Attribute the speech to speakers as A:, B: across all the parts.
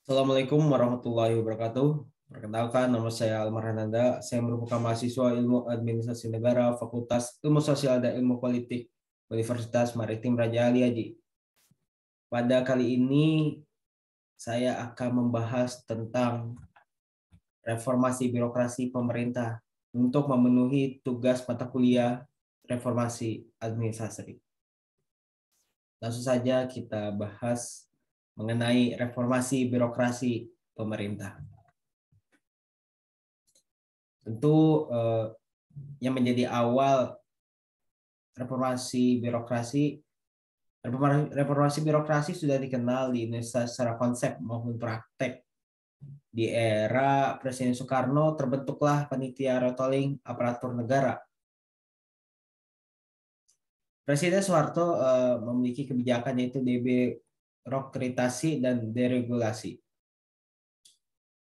A: Assalamualaikum warahmatullahi wabarakatuh. Perkenalkan, nama saya Almar Hananda. Saya merupakan mahasiswa Ilmu Administrasi Negara, Fakultas Ilmu Sosial dan Ilmu Politik, Universitas Maritim Raja Ali Haji. Pada kali ini, saya akan membahas tentang reformasi birokrasi pemerintah untuk memenuhi tugas mata kuliah reformasi administrasi. Langsung saja kita bahas mengenai reformasi birokrasi pemerintah. Tentu yang menjadi awal reformasi birokrasi sudah dikenal di Indonesia secara konsep maupun praktek. Di era Presiden Soekarno terbentuklah Panitia Rotoling Aparatur Negara. Presiden Soeharto memiliki kebijakan yaitu debirokratasi dan deregulasi.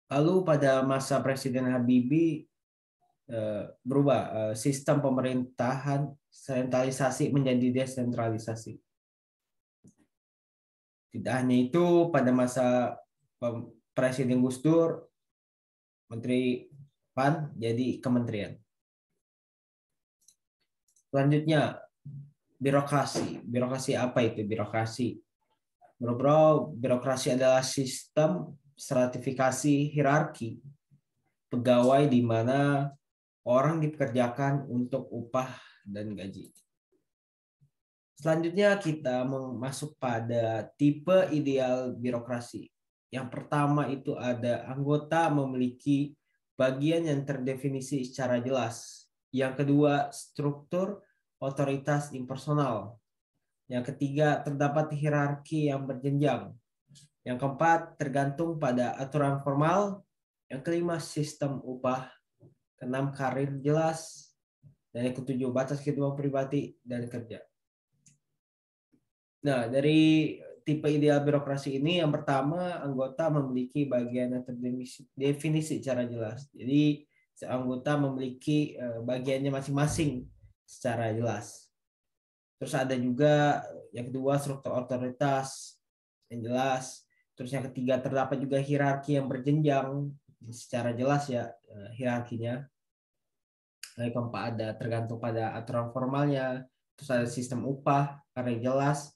A: Lalu pada masa Presiden Habibie berubah sistem pemerintahan sentralisasi menjadi desentralisasi. Tidak hanya itu, pada masa Presiden Gus Dur, Menteri PAN jadi kementerian. Selanjutnya, birokrasi. Birokrasi apa itu birokrasi? Bro, birokrasi adalah sistem stratifikasi hierarki pegawai di mana orang dipekerjakan untuk upah dan gaji. Selanjutnya kita masuk pada tipe ideal birokrasi. Yang pertama itu ada anggota memiliki bagian yang terdefinisi secara jelas. Yang kedua, struktur otoritas impersonal. Yang ketiga, terdapat hierarki yang berjenjang. Yang keempat, tergantung pada aturan formal. Yang kelima, sistem upah. Keenam, karir jelas. Dan yang ketujuh, batas kehidupan pribadi dan kerja. Nah, dari tipe ideal birokrasi ini, yang pertama, anggota memiliki bagian yang terdefinisi secara jelas. Jadi, anggota memiliki bagiannya masing-masing secara jelas. Terus ada juga yang kedua, struktur otoritas yang jelas. Terus yang ketiga, terdapat juga hierarki yang berjenjang secara jelas ya hierarkinya. Yang keempat ada tergantung pada aturan formalnya. Terus ada sistem upah karena jelas,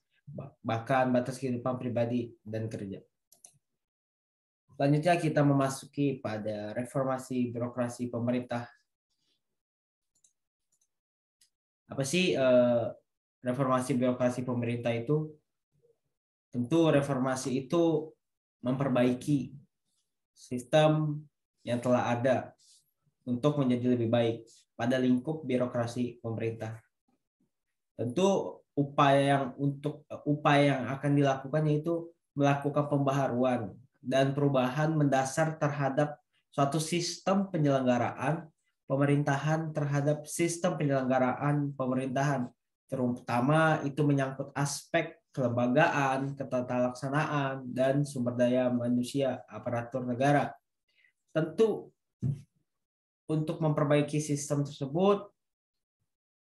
A: bahkan batas kehidupan pribadi dan kerja. Selanjutnya kita memasuki pada reformasi birokrasi pemerintah. Apa sih reformasi birokrasi pemerintah itu? Tentu reformasi itu memperbaiki sistem yang telah ada untuk menjadi lebih baik pada lingkup birokrasi pemerintah. Tentu upaya yang akan dilakukan yaitu melakukan pembaharuan dan perubahan mendasar terhadap suatu sistem penyelenggaraan pemerintahan terhadap sistem penyelenggaraan pemerintahan, terutama itu menyangkut aspek kelembagaan, ketatalaksanaan, dan sumber daya manusia aparatur negara. Tentu untuk memperbaiki sistem tersebut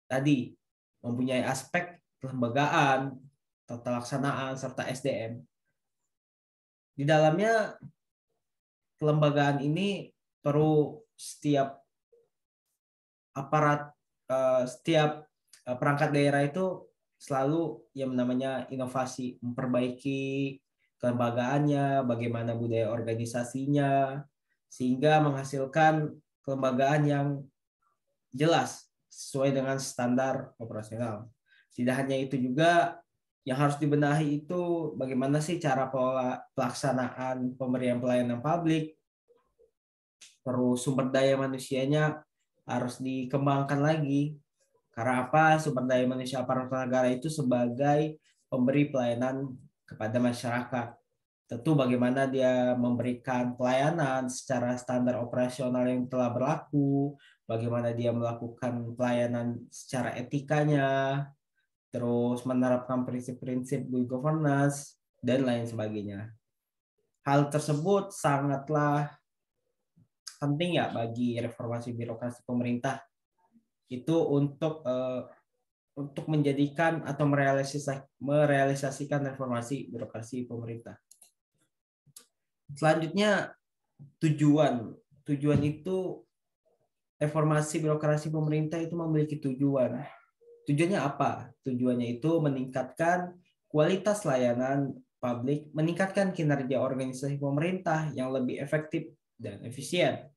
A: tadi mempunyai aspek kelembagaan, tata laksanaan, serta SDM. Di dalamnya kelembagaan ini perlu setiap aparat, setiap perangkat daerah itu selalu yang namanya inovasi, memperbaiki kelembagaannya, bagaimana budaya organisasinya, sehingga menghasilkan kelembagaan yang jelas sesuai dengan standar operasional. Tidak hanya itu juga yang harus dibenahi itu bagaimana sih cara pelaksanaan pemberian pelayanan publik, terus sumber daya manusianya harus dikembangkan lagi. Karena apa? Sumber daya manusia aparatur negara itu sebagai pemberi pelayanan kepada masyarakat. Tentu bagaimana dia memberikan pelayanan secara standar operasional yang telah berlaku, bagaimana dia melakukan pelayanan secara etikanya, terus menerapkan prinsip-prinsip good governance, dan lain sebagainya. Hal tersebut sangatlah penting ya bagi reformasi birokrasi pemerintah itu untuk menjadikan atau merealisasikan reformasi birokrasi pemerintah. Selanjutnya tujuan. Tujuan itu reformasi birokrasi pemerintah itu memiliki tujuan. Tujuannya apa? Tujuannya itu meningkatkan kualitas layanan publik, meningkatkan kinerja organisasi pemerintah yang lebih efektif dan efisien,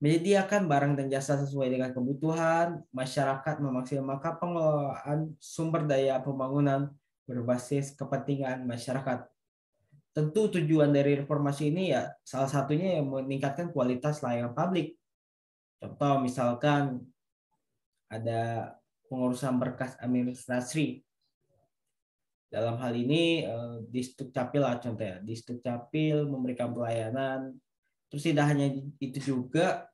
A: menyediakan barang dan jasa sesuai dengan kebutuhan masyarakat, memaksimalkan pengelolaan sumber daya pembangunan berbasis kepentingan masyarakat. Tentu tujuan dari reformasi ini ya salah satunya yang meningkatkan kualitas layanan publik. Contoh misalkan ada pengurusan berkas administrasi. Dalam hal ini di Sdukcapil lah contohnya. Di Sdukcapil memberikan pelayanan. Terus tidak hanya itu juga,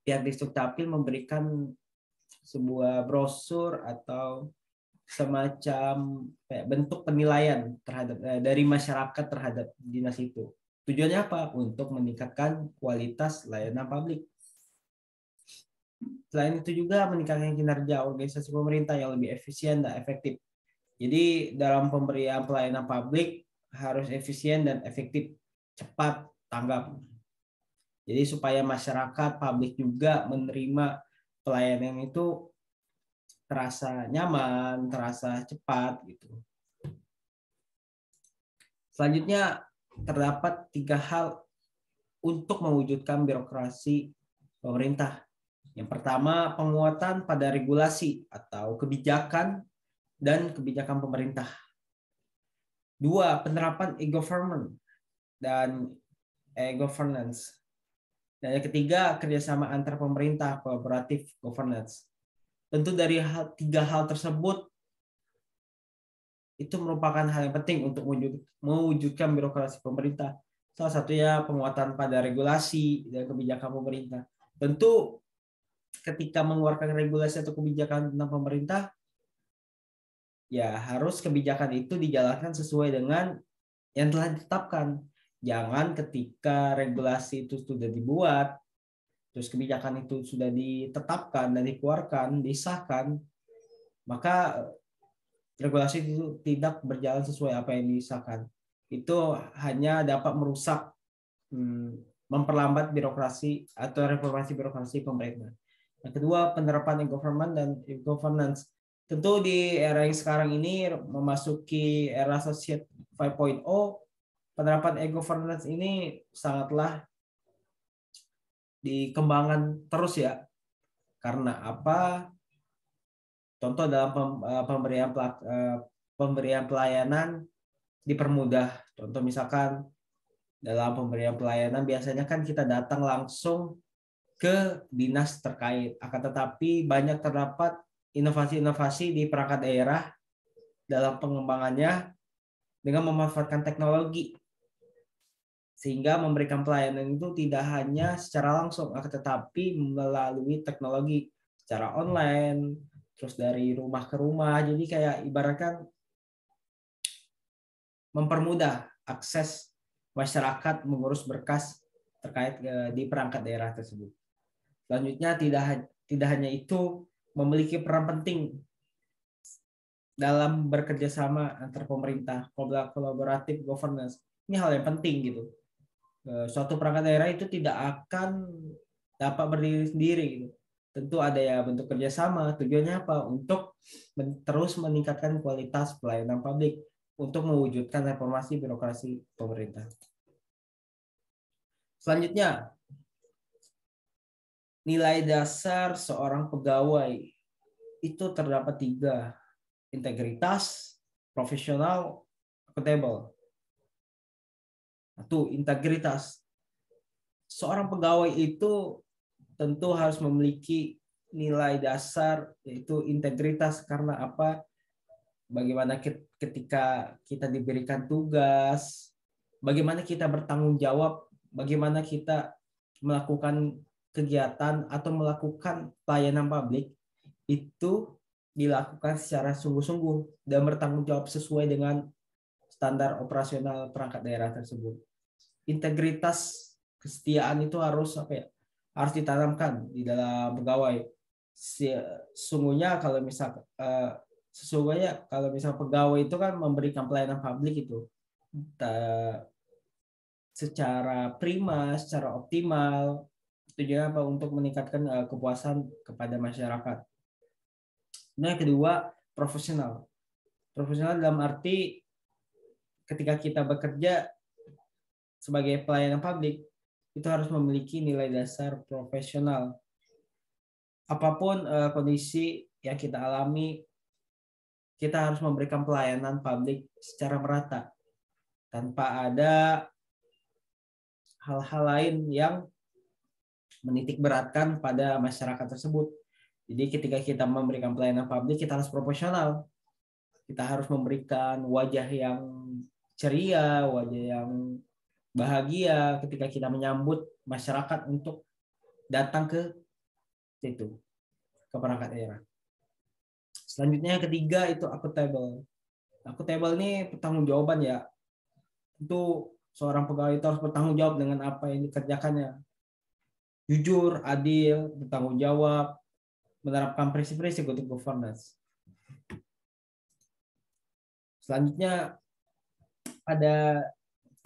A: pihak di Sdukcapil memberikan sebuah brosur atau semacam bentuk penilaian terhadap dari masyarakat terhadap dinas itu. Tujuannya apa? Untuk meningkatkan kualitas layanan publik. Selain itu juga meningkatkan kinerja organisasi pemerintah yang lebih efisien dan efektif. Jadi dalam pemberian pelayanan publik harus efisien dan efektif, cepat, tanggap. Jadi supaya masyarakat publik juga menerima pelayanan itu terasa nyaman, terasa cepat gitu. Selanjutnya terdapat 3 hal untuk mewujudkan birokrasi pemerintah. Yang pertama, penguatan pada regulasi atau kebijakan dan kebijakan pemerintah. 2, penerapan e-government dan e-governance. Dan yang ketiga, kerjasama antar pemerintah, collaborative governance. Tentu dari 3 hal tersebut, itu merupakan hal yang penting untuk mewujudkan birokrasi pemerintah. Salah satunya penguatan pada regulasi dan kebijakan pemerintah. Tentu ketika mengeluarkan regulasi atau kebijakan tentang pemerintah, ya harus kebijakan itu dijalankan sesuai dengan yang telah ditetapkan. Jangan ketika regulasi itu sudah dibuat, terus kebijakan itu sudah ditetapkan dan dikeluarkan, disahkan, maka regulasi itu tidak berjalan sesuai apa yang disahkan. Itu hanya dapat merusak, memperlambat birokrasi atau reformasi birokrasi pemerintah. Yang kedua, penerapan e-government dan e-governance. Tentu di era yang sekarang ini memasuki era sosial 5.0, penerapan e-governance ini sangatlah dikembangkan terus ya. Karena apa? Contoh dalam pemberian pelayanan dipermudah. Contoh misalkan dalam pemberian pelayanan biasanya kan kita datang langsung ke dinas terkait. Akan tetapi banyak terdapat inovasi-inovasi di perangkat daerah dalam pengembangannya dengan memanfaatkan teknologi, sehingga memberikan pelayanan itu tidak hanya secara langsung, akan tetapi melalui teknologi secara online, terus dari rumah ke rumah. Jadi kayak ibaratkan mempermudah akses masyarakat mengurus berkas terkait di perangkat daerah tersebut. Selanjutnya tidak hanya itu, memiliki peran penting dalam bekerja sama antar pemerintah, kolaboratif governance. Ini hal yang penting gitu. Suatu perangkat daerah itu tidak akan dapat berdiri sendiri gitu. Tentu ada ya bentuk kerjasama. Tujuannya apa? Untuk terus meningkatkan kualitas pelayanan publik untuk mewujudkan reformasi birokrasi pemerintah. Selanjutnya, nilai dasar seorang pegawai itu terdapat 3: integritas, profesional, akuntabel. Satu, integritas. Seorang pegawai itu tentu harus memiliki nilai dasar yaitu integritas. Karena apa? Bagaimana ketika kita diberikan tugas, bagaimana kita bertanggung jawab, bagaimana kita melakukan kegiatan atau melakukan pelayanan publik itu dilakukan secara sungguh-sungguh dan bertanggung jawab sesuai dengan standar operasional perangkat daerah tersebut. Integritas, kesetiaan itu harus harus ditanamkan di dalam pegawai. Sesungguhnya kalau misal pegawai itu kan memberikan pelayanan publik itu, secara prima, secara optimal. Tujuannya apa? Untuk meningkatkan kepuasan kepada masyarakat. Nah, yang kedua, profesional. Profesional dalam arti ketika kita bekerja sebagai pelayanan publik, itu harus memiliki nilai dasar profesional. Apapun kondisi yang kita alami, kita harus memberikan pelayanan publik secara merata, tanpa ada hal-hal lain yang menitik beratkan pada masyarakat tersebut. Jadi ketika kita memberikan pelayanan publik, kita harus proporsional. Kita harus memberikan wajah yang ceria, wajah yang bahagia ketika kita menyambut masyarakat untuk datang ke situ, ke perangkat daerah. Selanjutnya yang ketiga itu accountable. Accountable ini pertanggungjawaban ya. Itu seorang pegawai itu harus bertanggung jawab dengan apa yang dikerjakannya. Jujur, adil, bertanggung jawab, menerapkan prinsip-prinsip good governance. Selanjutnya pada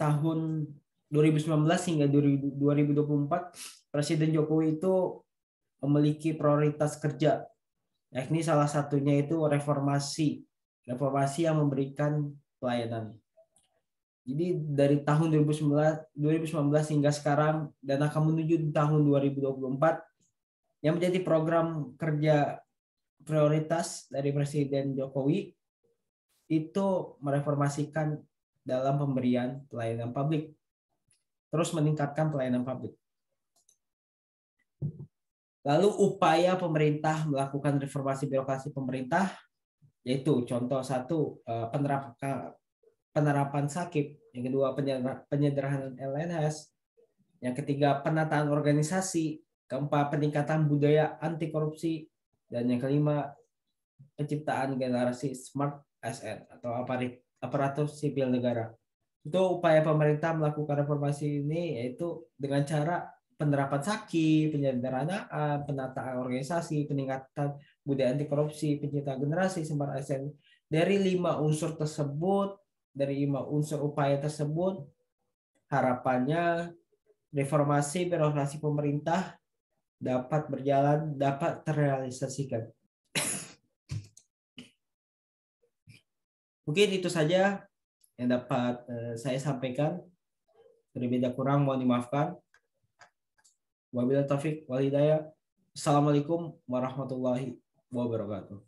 A: tahun 2019 hingga 2024, Presiden Jokowi itu memiliki prioritas kerja, yakni salah satunya itu reformasi yang memberikan pelayanan. Jadi dari tahun 2019 hingga sekarang dan akan menuju tahun 2024, yang menjadi program kerja prioritas dari Presiden Jokowi itu mereformasikan dalam pemberian pelayanan publik, terus meningkatkan pelayanan publik. Lalu upaya pemerintah melakukan reformasi birokrasi pemerintah, yaitu contoh satu, penerapan SAKIP, yang kedua penyederhanaan LNS, yang ketiga penataan organisasi, keempat peningkatan budaya anti korupsi, dan yang kelima penciptaan generasi smart ASN atau aparatur sipil negara. Itu upaya pemerintah melakukan reformasi ini yaitu dengan cara penerapan SAKI, penyederhanaan, penataan organisasi, peningkatan budaya anti korupsi, penciptaan generasi smart ASN. Dari 5 unsur tersebut, dari 5 unsur upaya tersebut, harapannya reformasi birokrasi pemerintah dapat berjalan, dapat terrealisasikan. Mungkin itu saja yang dapat saya sampaikan. Berbeda kurang mohon dimaafkan. Wabillahi taufik wal hidayah. Assalamualaikum warahmatullahi wabarakatuh.